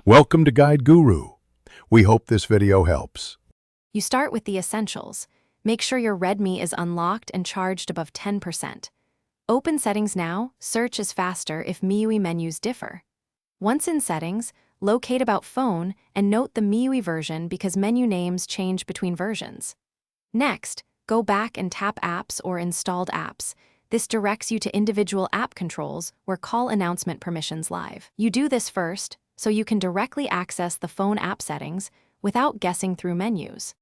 Welcome to Guide Guru. We hope this video helps. You start with the essentials. Make sure your Redmi is unlocked and charged above 10%. Open Settings now. Search is faster if MIUI menus differ. Once in Settings, locate About Phone and note the MIUI version because menu names change between versions. Next, go back and tap Apps or Installed Apps. This directs you to individual app controls where call announcement permissions live. You do this first, so you can directly access the phone app settings without guessing through menus.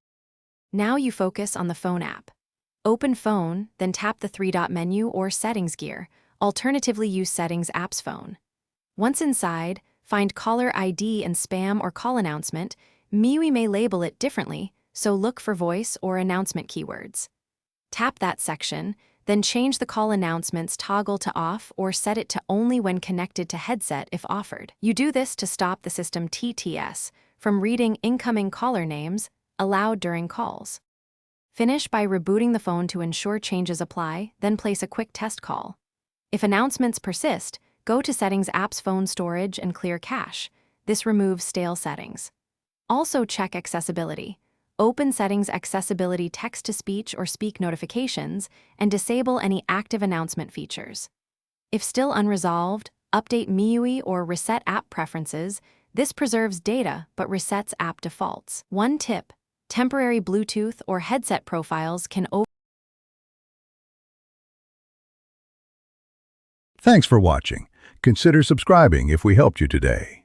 Now you focus on the phone app. Open Phone, then tap the three-dot menu or Settings gear. Alternatively, use Settings Apps Phone. Once inside, find Caller ID and Spam or Call Announcement. MIUI may label it differently, so look for voice or announcement keywords. Tap that section, then change the call announcements toggle to off or set it to only when connected to headset if offered. You do this to stop the system TTS from reading incoming caller names allowed during calls. Finish by rebooting the phone to ensure changes apply, then place a quick test call. If announcements persist, go to Settings Apps Phone Storage and clear cache. This removes stale settings. Also check accessibility. Open Settings Accessibility Text-to-Speech or Speak notifications and disable any active announcement features. If still unresolved, update MIUI or reset app preferences. This preserves data but resets app defaults. One tip: temporary Bluetooth or headset profiles can Thanks for watching. Consider subscribing if we helped you today.